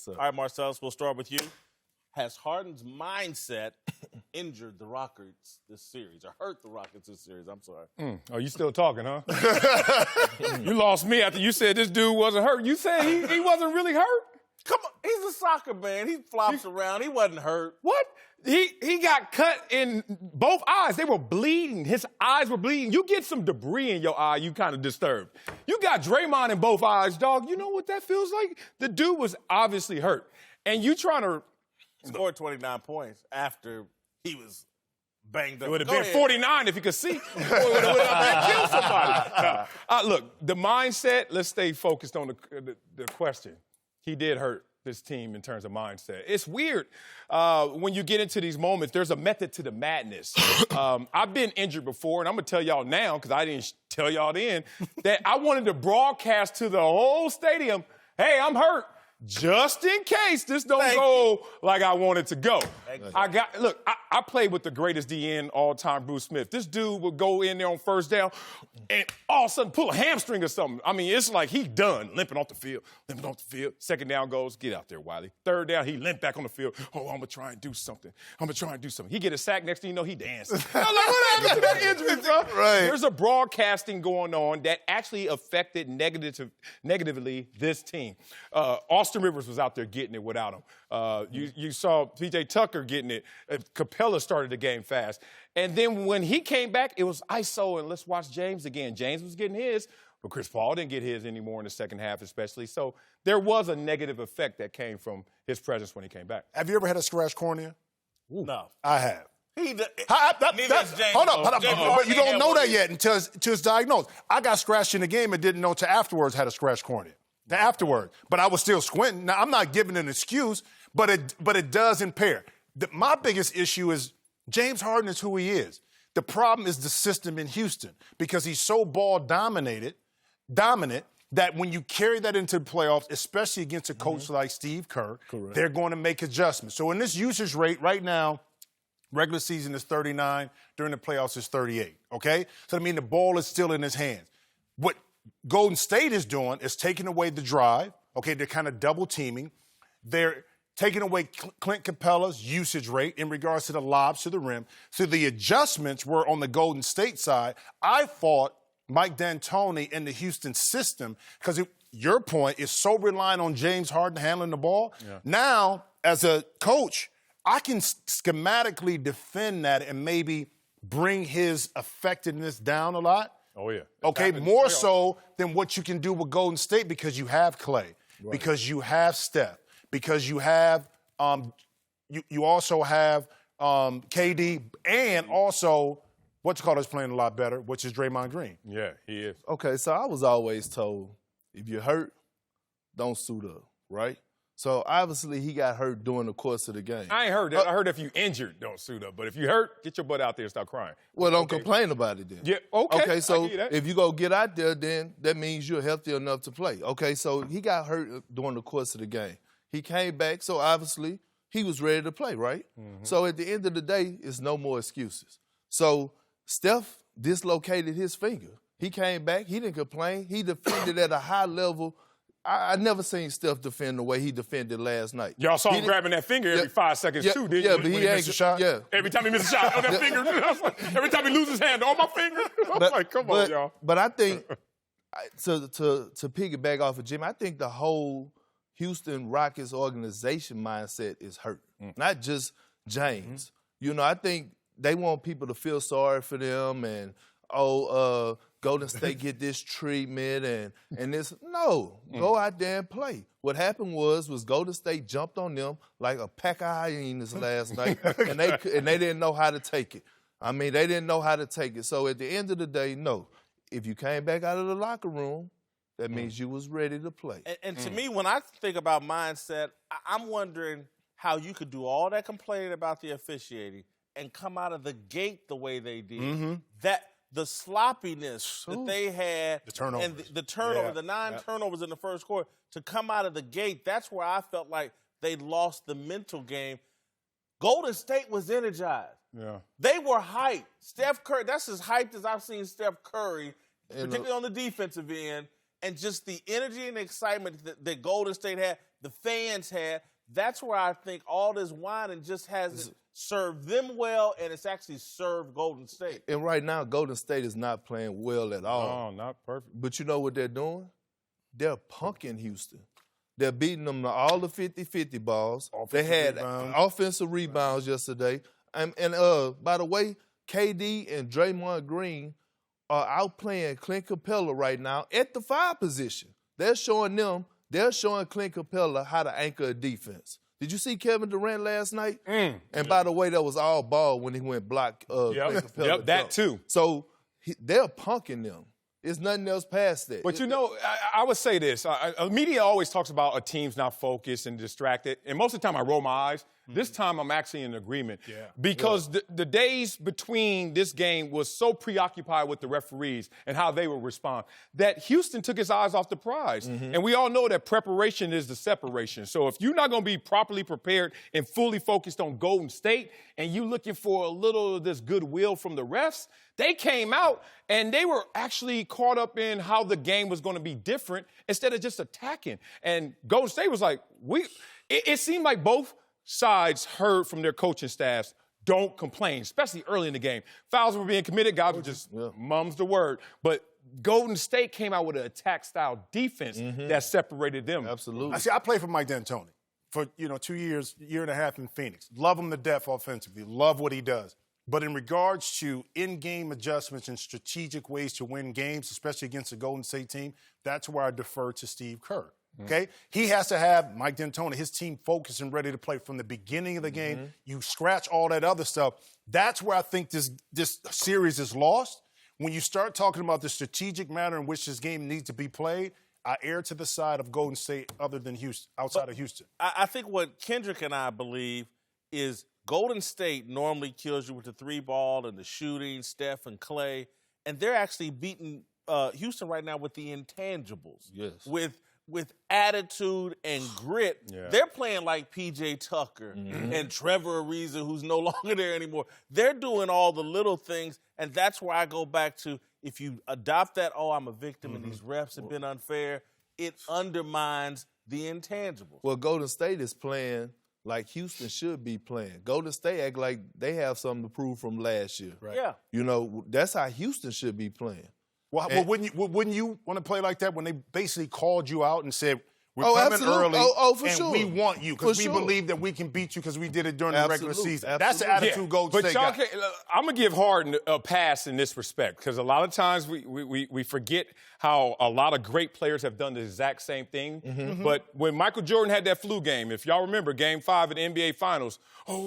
All right, Marcellus, we'll start with you. Has Harden's mindset injured the Rockets this series, or hurt the Rockets this series? I'm sorry. Oh, you still talking, huh? You lost me after you said this dude wasn't hurt. You said he wasn't really hurt? Come on, he's a soccer man. He flops around. He wasn't hurt. What? He got cut in both eyes. They were bleeding. His eyes were bleeding. You get some debris in your eye, you kind of disturbed. You got Draymond in both eyes, dog. You know what that feels like? The dude was obviously hurt. And you trying to... Scored 29 points after he was banged up. It would have been 49 if he could see. It would have killed somebody. Look, the mindset, let's stay focused on the question. He did hurt this team in terms of mindset. It's weird when you get into these moments, there's a method to the madness. I've been injured before, and I'm going to tell y'all now, because I didn't tell y'all then, that I wanted to broadcast to the whole stadium, hey, I'm hurt. Just in case this don't go like I want it to go. I played with the greatest DN all time, Bruce Smith. This dude would go in there on first down and all of a sudden pull a hamstring or something. I mean, it's like he done, limping off the field. Second down goes, get out there, Wiley. Third down, he limped back on the field. Oh, I'm going to try and do something. He get a sack, next thing you know, he dancing. I'm like, what happened to that injury, bro? Right. There's a broadcasting going on that actually affected negatively this team. Austin Rivers was out there getting it without him. You saw P.J. Tucker getting it. Capella started the game fast. And then when he came back, it was ISO and let's watch James again. James was getting his, but Chris Paul didn't get his anymore in the second half especially. So there was a negative effect that came from his presence when he came back. Have you ever had a scratched cornea? Ooh. No. I have. Neither Hold up. But you don't know that yet until it's diagnosed. I got scratched in the game and didn't know until afterwards had a scratched cornea. Afterward. But I was still squinting. Now, I'm not giving an excuse, but it does impair. My biggest issue is James Harden is who he is. The problem is the system in Houston because he's so dominant, that when you carry that into the playoffs, especially against a coach like Steve Kerr, they're going to make adjustments. So in this usage rate right now, regular season is 39, during the playoffs is 38, okay? So, I mean, the ball is still in his hands. What Golden State is doing is taking away the drive, okay? They're kind of double teaming. They're taking away Clint Capella's usage rate in regards to the lobs to the rim. So the adjustments were on the Golden State side. I thought Mike D'Antoni and the Houston system, because your point is so reliant on James Harden handling the ball. Yeah. Now, as a coach, I can schematically defend that and maybe bring his effectiveness down a lot. Oh, yeah. Okay, more so than what you can do with Golden State because you have Clay, because you have Steph, because you have you also have KD, and also is playing a lot better, which is Draymond Green. Yeah, he is. Okay, so I was always told, if you're hurt, don't suit up, right? So, obviously, he got hurt during the course of the game. I ain't heard that. I heard if you injured, don't suit up. But if you hurt, get your butt out there and stop crying. Well, don't complain about it then. Yeah, okay. Okay, so if you go get out there, then that means you're healthy enough to play. Okay, so he got hurt during the course of the game. He came back, so obviously he was ready to play, right? Mm-hmm. So, at the end of the day, it's no more excuses. So, Steph dislocated his finger. He came back. He didn't complain. He defended at a high level. I never seen Steph defend the way he defended last night. Y'all saw him grabbing that finger every 5 seconds, too, didn't you? Yeah, but he ain't... a shot? Yeah. Every time he missed a shot on that finger. Every time he loses his hand on my finger. I'm like, come on, y'all. But I think, to piggyback off of Jim, I think the whole Houston Rockets organization mindset is hurt. Not just James. Mm-hmm. You know, I think they want people to feel sorry for them and, Golden State get this treatment and this. No, go out there and play. What happened was Golden State jumped on them like a pack of hyenas last night, and they didn't know how to take it. I mean, they didn't know how to take it. So at the end of the day, no. If you came back out of the locker room, that means you was ready to play. And to me, when I think about mindset, I'm wondering how you could do all that complaining about the officiating and come out of the gate the way they did. Mm-hmm. The sloppiness that they had, the turnovers, and the turnover, the 9 turnovers in the first quarter, to come out of the gate, that's where I felt like they lost the mental game. Golden State was energized. Yeah. They were hyped. Steph Curry, that's as hyped as I've seen Steph Curry, particularly on the defensive end, and just the energy and the excitement that Golden State had, the fans had. That's where I think all this whining just hasn't served them well, and it's actually served Golden State. And right now, Golden State is not playing well at all. No, not perfect. But you know what they're doing? They're punking Houston. They're beating them to all the 50-50 balls. They had offensive rebounds yesterday. And by the way, KD and Draymond Green are outplaying Clint Capella right now at the 5 position. They're showing Clint Capella how to anchor a defense. Did you see Kevin Durant last night? And by the way, that was all ball when he went block Clint Capella. Yep, that too. So they're punking them. There's nothing else past that. But, you know, I would say this. Media always talks about a team's not focused and distracted. And most of the time I roll my eyes. This time I'm actually in agreement. Because the days between this game was so preoccupied with the referees and how they would respond that Houston took his eyes off the prize. And we all know that preparation is the separation. So if you're not going to be properly prepared and fully focused on Golden State and you looking for a little of this goodwill from the refs, they came out and they were actually caught up in how the game was going to be different instead of just attacking. And Golden State was like, it seemed like both sides heard from their coaching staffs, don't complain, especially early in the game. Fouls were being committed, guys were just mums the word. But Golden State came out with an attack-style defense that separated them. Absolutely. I played for Mike D'Antoni for 2 years, year and a half in Phoenix. Love him to death offensively. Love what he does. But in regards to in-game adjustments and strategic ways to win games, especially against a Golden State team, that's where I defer to Steve Kerr. Okay? He has to have Mike D'Antoni, his team focused and ready to play from the beginning of the game. You scratch all that other stuff. That's where I think this series is lost. When you start talking about the strategic manner in which this game needs to be played, I err to the side of Golden State other than Houston, outside of Houston. I think what Kendrick and I believe is Golden State normally kills you with the 3-ball and the shooting, Steph and Clay, and they're actually beating Houston right now with the intangibles. Yes. With attitude and grit. They're playing like P.J. Tucker and Trevor Ariza, who's no longer there anymore. They're doing all the little things, and that's where I go back to, if you adopt that, I'm a victim and these refs have been unfair, it undermines the intangibles. Well, Golden State is playing like Houston should be playing. Golden State act like they have something to prove from last year. Right. Yeah. You know, that's how Houston should be playing. Well, wouldn't you want to play like that when they basically called you out and said, we're coming early and we want you because we believe that we can beat you because we did it during the regular season. That's the attitude Golden State got. I'm going to give Harden a pass in this respect because a lot of times we forget how a lot of great players have done the exact same thing. But when Michael Jordan had that flu game, if y'all remember Game 5 of the NBA Finals,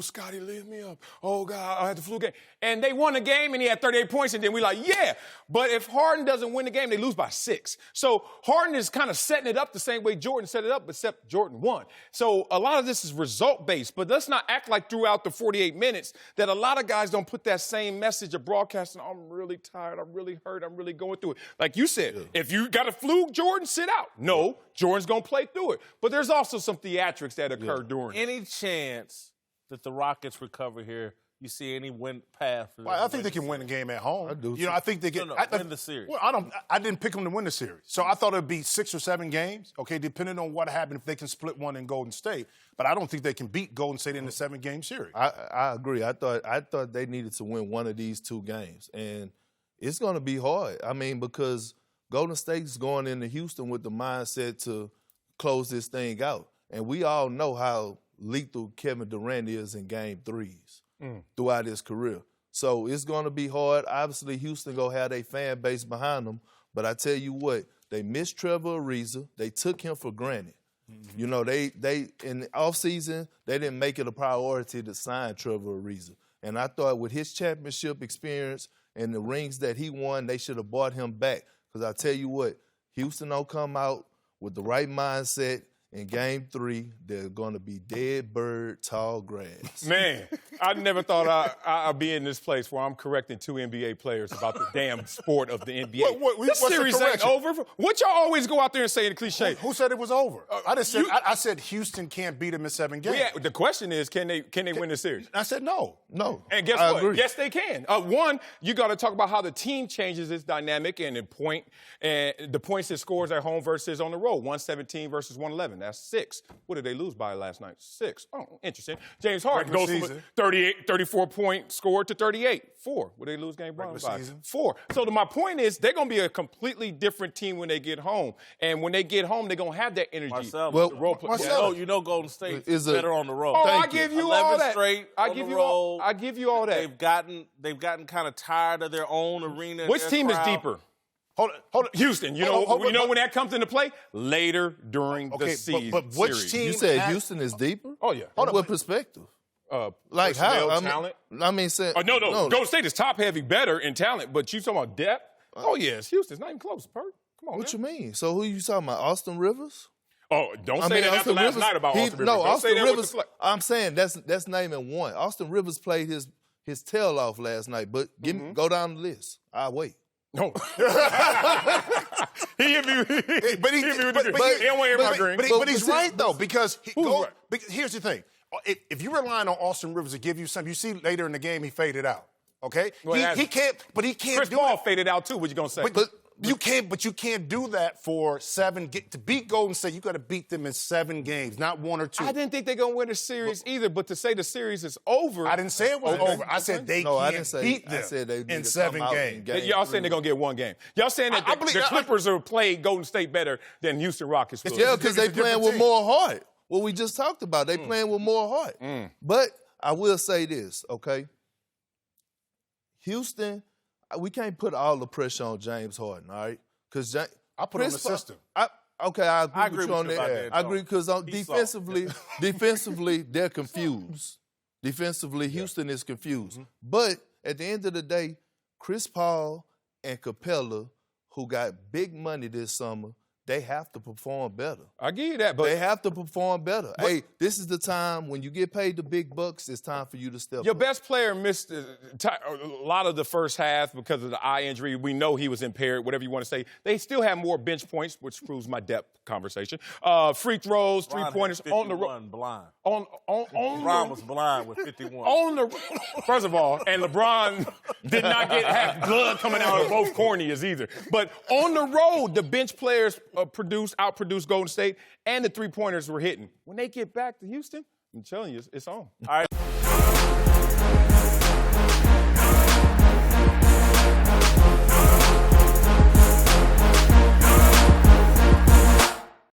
Scotty lit me up. Oh, God, I had the flu game. And they won the game, and he had 38 points, and then we're like, yeah. But if Harden doesn't win the game, they lose by 6. So Harden is kind of setting it up the same way Jordan set it up, except Jordan won. So a lot of this is result-based, but let's not act like throughout the 48 minutes that a lot of guys don't put that same message of broadcasting, I'm really tired, I'm really hurt, I'm really going through it. Like you said, if you got a flu, Jordan, sit out. No, Jordan's going to play through it. But there's also some theatrics that occur during it. Any chance that the Rockets recover here, you see any win path? I think they can win the game at home. I do. I think they can win the series. Well, I didn't pick them to win the series, so I thought it'd be 6 or 7 games. Okay, depending on what happened, if they can split one in Golden State, but I don't think they can beat Golden State in the 7-game series. I agree. I thought they needed to win one of these 2 games, and it's going to be hard. I mean, because Golden State's going into Houston with the mindset to close this thing out, and we all know how lethal Kevin Durant is in Game 3s throughout his career. So it's going to be hard. Obviously, Houston going to have their fan base behind them. But I tell you what, they missed Trevor Ariza. They took him for granted. You know, they in the offseason, they didn't make it a priority to sign Trevor Ariza. And I thought with his championship experience and the rings that he won, they should have brought him back. Because I tell you what, Houston don't come out with the right mindset. In Game 3, they're going to be dead bird, tall grass. Man, I never thought I'd be in this place where I'm correcting 2 NBA players about the damn sport of the NBA. This series ain't over. What y'all always go out there and say in the cliche? Who said it was over? I said Houston can't beat them in 7 games. Yeah, the question is, can they win the series? I said no. And guess what? Agree. Yes, they can. One, you got to talk about how the team changes its dynamic and the points it scores at home versus on the road. 117 versus 111. That's 6. What did they lose by last night? 6. Oh, interesting. James Harden Regular goes from season. a 34-point score to 38. 4. What did they lose game by? Regular season. 4. So my point is, they're going to be a completely different team when they get home. And when they get home, they're going to have that energy. Marcellus, Well, role play. Marcellus. you know Golden State is better on the road. Oh, I give you all that. Straight I on give the you road. all. I give you all that. They've gotten kind of tired of their own arena. Which team crowd. is deeper? Hold on. Houston. You know when that comes into play? Later during the season. But which series. team? You said Houston is deeper? Oh, yeah. From what perspective? Like personnel, how? talent? I mean, saying, No. Golden State is top-heavy better in talent, but you talking about depth? Oh, yes. Houston's not even close, Perk. Come on, What man. you mean? So who you talking about? Austin Rivers? Oh, don't say that after last night about Austin Rivers. No, Don't Austin say that with Rivers. the I'm saying that's naming one. Austin Rivers played his tail off last night, but go down the list. I'll wait. No. He hit me with the green. He don't want to hear my green. But he's right, though, because right? here's the thing. If you're relying on Austin Rivers to give you something, you see later in the game he faded out, okay? Well, he can't Chris do Paul it. faded out, too. What you going to say? But you can't do that for 7 to beat Golden State. You got to beat them in 7 games, not 1 or 2. I didn't think they're going to win the series either, but to say the series is over. I didn't say it was over. I said they can't beat them I said they in 7 games. Y'all saying they're going to get 1 game. Y'all saying that the Clippers have played Golden State better than Houston Rockets will. Yeah, because they playing with more heart. What we just talked about. They playing with more heart. But I will say this, okay? Houston, we can't put all the pressure on James Harden, all right? Because I put on the system. I agree with you on that. I agree because defensively, they're confused. Defensively, Houston is confused. But at the end of the day, Chris Paul and Capella, who got big money this summer, they have to perform better. I give you that, but they have to perform better. Hey, this is the time when you get paid the big bucks. It's time for you to step your up. best player missed a lot of the first half because of the eye injury. We know he was impaired, whatever you want to say. They still have more bench points, which proves my depth conversation. Free throws, three-pointers on the road. Blind. LeBron was blind with 51. On the first of all, and LeBron did not have blood coming out of both corneas either. But on the road, the bench players outproduced Golden State, and the three-pointers were hitting. When they get back to Houston, I'm telling you, it's on. All right.